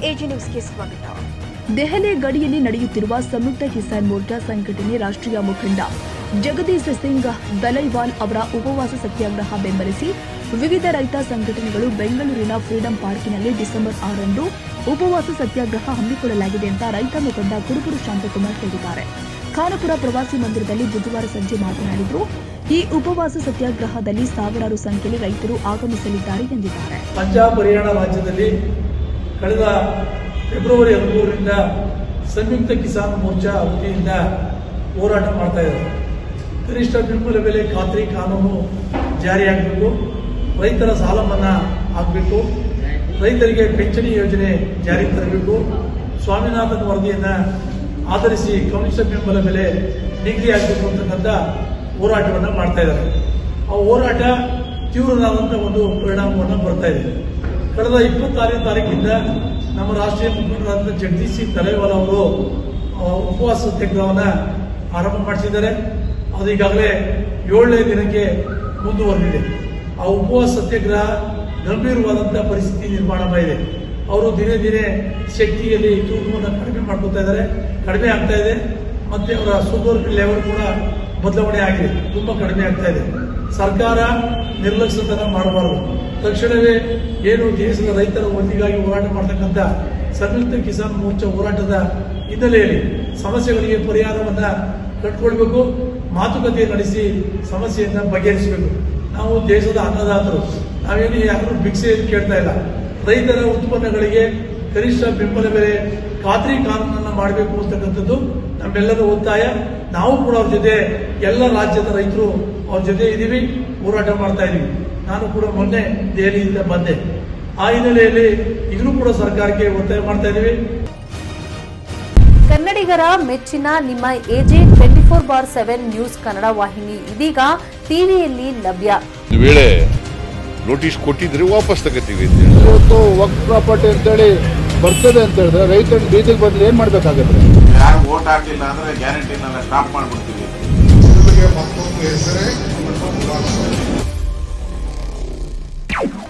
AG ನ್ಯೂಸ್ಗೆ ಸ್ವಾಗತ. ದೆಹಲಿ ಗಡಿಯಲ್ಲಿ ನಡೆಯುತ್ತಿರುವ ಸಂಯುಕ್ತ ಕಿಸಾನ್ ಮೋರ್ಚಾ ಸಂಘಟನೆ ರಾಷ್ಟ್ರೀಯ ಮುಖಂಡ ಜಗದೀಶ್ ಸಿಂಗ್ ದಲೈವಾಲ್ ಅವರ ಉಪವಾಸ ಸತ್ಯಾಗ್ರಹ ಬೆಂಬಲಿಸಿ ವಿವಿಧ ರೈತ ಸಂಘಟನೆಗಳು ಬೆಂಗಳೂರಿನ ಫ್ರೀಡಂ ಪಾರ್ಕಿನಲ್ಲಿ ಡಿಸೆಂಬರ್ 6ರಂದು ಉಪವಾಸ ಸತ್ಯಾಗ್ರಹ ಹಮ್ಮಿಕೊಳ್ಳಲಾಗಿದೆ ಅಂತ ರೈತ ಮುಖಂಡ ಕುರುಬೂರು ಶಾಂತಕುಮಾರ್ ಹೇಳಿದ್ದಾರೆ. ಖಾನಾಪುರ ಪ್ರವಾಸಿ ಮಂದಿರದಲ್ಲಿ ಬುಧವಾರ ಸಂಜೆ ಮಾತನಾಡಿದರು. ಈ ಉಪವಾಸ ಸತ್ಯಾಗ್ರಹದಲ್ಲಿ ಸಾವಿರಾರು ಸಂಖ್ಯೆಯಲ್ಲಿ ರೈತರು ಆಗಮಿಸಲಿದ್ದಾರೆ ಎಂದಿದ್ದಾರೆ. ಪಂಜಾಬ್ ಹರಿಯಾಣ ರಾಜ್ಯದಲ್ಲಿ ಕಳೆದ ಫೆಬ್ರವರಿ 13ರಿಂದ ಸಂಯುಕ್ತ ಕಿಸಾನ್ ಮೋರ್ಚಾ ವತಿಯಿಂದ ಹೋರಾಟ ಮಾಡ್ತಾ ಇದ್ದಾರೆ. ಕನಿಷ್ಠ ಬೆಂಬಲ ಬೆಲೆ ಖಾತ್ರಿ ಕಾನೂನು ಜಾರಿಯಾಗಬೇಕು, ರೈತರ ಸಾಲ ಮನ್ನಾ ಆಗಬೇಕು, ರೈತರಿಗೆ ಪಿಂಚಣಿ ಯೋಜನೆ ಜಾರಿಗೆ ತರಬೇಕು, ಸ್ವಾಮಿನಾಥನ್ ವರದಿಯನ್ನು ಆಧರಿಸಿ ಕನಿಷ್ಠ ಬೆಂಬಲ ಬೆಲೆ ನಿಗದಿಯಾಗಬೇಕು ಅಂತಕ್ಕಂಥ ಹೋರಾಟವನ್ನು ಮಾಡ್ತಾ ಇದ್ದಾರೆ. ಆ ಹೋರಾಟ ತೀವ್ರವಾದಂಥ ಒಂದು ಪರಿಣಾಮವನ್ನು ಬರ್ತಾ ಇದೆ. ಕಳೆದ 26ನೇ ತಾರೀಕಿಂದ ನಮ್ಮ ರಾಷ್ಟ್ರೀಯ ಮುಖಂಡರಾದ ಜಗದೀಶ್ ಸಿಂಗ್ ದಲೈವಾಲ್ ಅವರು ಉಪವಾಸ ಸತ್ಯಾಗ್ರಹವನ್ನು ಆರಂಭ ಮಾಡಿಸಿದ್ದಾರೆ. ಅದು ಈಗಾಗಲೇ 7ನೇ ದಿನಕ್ಕೆ ಮುಂದುವರೆದಿದೆ. ಆ ಉಪವಾಸ ಸತ್ಯಾಗ್ರಹ ಗಂಭೀರವಾದಂತಹ ಪರಿಸ್ಥಿತಿ ನಿರ್ಮಾಣವಾಗಿದೆ. ಅವರು ದಿನೇ ದಿನೇ ಶಕ್ತಿಯಲ್ಲಿ ತೂಕವನ್ನು ಕಡಿಮೆ ಆಗ್ತಾ ಇದೆ. ಮತ್ತೆ ಅವರ ಶುಗರ್ ಲೆವೆಲ್ ಕೂಡ ಬದಲಾವಣೆ ಆಗಿದೆ, ತುಂಬಾ ಕಡಿಮೆ ಆಗ್ತಾ ಇದೆ. ಸರ್ಕಾರ ನಿರ್ಲಕ್ಷ್ಯತನ ಮಾಡಬಾರದು. ತಕ್ಷಣವೇ ಏನು ದೇಶದ ರೈತರ ಒಂದಿಗಾಗಿ ಹೋರಾಟ ಮಾಡತಕ್ಕಂಥ ಸಂಯುಕ್ತ ಕಿಸಾನ್ ಮೋರ್ಚಾ ಹೋರಾಟದ ಹಿನ್ನೆಲೆಯಲ್ಲಿ ಸಮಸ್ಯೆಗಳಿಗೆ ಪರಿಹಾರವನ್ನ ಕಂಡುಕೊಳ್ಬೇಕು, ಮಾತುಕತೆ ನಡೆಸಿ ಸಮಸ್ಯೆಯನ್ನ ಬಗೆಹರಿಸಬೇಕು. ನಾವು ದೇಶದ ಅನ್ನದಾತರು, ನಾವೇನು ಯಾರು ಭಿಕ್ಷೆ ಕೇಳ್ತಾ ಇಲ್ಲ. ರೈತರ ಉತ್ಪನ್ನಗಳಿಗೆ ಕನಿಷ್ಠ ಬೆಂಬಲ ಬೆಲೆ ಖಾತ್ರಿ ಕಾನೂನನ್ನು ಮಾಡಬೇಕು ಅಂತಕ್ಕಂಥದ್ದು ನಮ್ಮೆಲ್ಲರ ಒತ್ತಾಯ. ನಾವು ಕೂಡ ಅವ್ರ ಜೊತೆ, ಎಲ್ಲ ರಾಜ್ಯದ ರೈತರು ಅವ್ರ ಜೊತೆ ಇದ್ದೀವಿ, ಹೋರಾಟ ಮಾಡ್ತಾ ಇದೀವಿ. ನಾನು ಕೂಡ ಮೊನ್ನೆ ದೆಹಲಿಯಿಂದ ಬಂದೆ. ಆ ಹಿನ್ನೆಲೆಯಲ್ಲಿ ಈಗಲೂ ಕೂಡ ಸರ್ಕಾರಕ್ಕೆ ಒತ್ತಾಯ ಮಾಡ್ತಾ ಇದೀವಿ. ಕನ್ನಡಿಗರ ಮೆಚ್ಚಿನ ನಿಮ್ಮ ಎಜೆ 24/7 ನ್ಯೂಸ್ ಕನ್ನಡ ವಾಹಿನಿ ಇದೀಗ ಟಿವಿಯಲ್ಲಿ ಲಭ್ಯ. ವೇಳೆ ನೋಟಿಸ್ ಕೊಟ್ಟಿದ್ರೆ ವಾಪಸ್ ತಗೋತೀವಿ. ಇವತ್ತು ವಕ್ಫ್ ಪ್ರಾಪರ್ಟಿ ಅಂತೇಳಿ ಬರ್ತದೆ ಅಂತ ಹೇಳಿದ್ರೆ ರೈತರ ಬೀದಿಗೆ ಬದಲು ಏನ್ ಮಾಡ್ಬೇಕಾಗತ್ತೆ? ಯಾರು ವೋಟ್ ಹಾಕಲಿಲ್ಲ ಅಂದ್ರೆ ಗ್ಯಾರಂಟಿನೆಲ್ಲ ಸ್ಟಾಪ್ ಮಾಡ್ಬಿಡ್ತೀವಿ.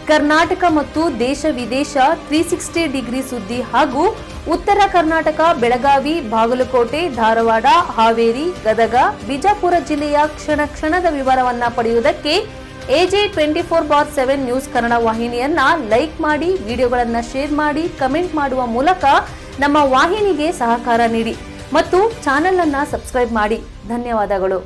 ಕರ್ನಾಟಕ ಮತ್ತು ದೇಶ ವಿದೇಶ 360 ಡಿಗ್ರಿ ಸುದ್ದಿ ಹಾಗೂ ಉತ್ತರ ಕರ್ನಾಟಕ, ಬೆಳಗಾವಿ, ಬಾಗಲಕೋಟೆ, ಧಾರವಾಡ, ಹಾವೇರಿ, ಗದಗ, ಬಿಜಾಪುರ ಜಿಲ್ಲೆಯ ಕ್ಷಣ ಕ್ಷಣದ ವಿವರವನ್ನ ಪಡೆಯುವುದಕ್ಕೆ ಎಜೆ 24/7 ನ್ಯೂಸ್ ಕನ್ನಡ ವಾಹಿನಿಯನ್ನ ಲೈಕ್ ಮಾಡಿ, ವಿಡಿಯೋಗಳನ್ನ ಶೇರ್ ಮಾಡಿ, ಕಮೆಂಟ್ ಮಾಡುವ ಮೂಲಕ ನಮ್ಮ ವಾಹಿನಿಗೆ ಸಹಕಾರ ನೀಡಿ ಮತ್ತು ಚಾನೆಲ್ ಅನ್ನ ಸಬ್ಸ್ಕ್ರೈಬ್ ಮಾಡಿ. ಧನ್ಯವಾದಗಳು.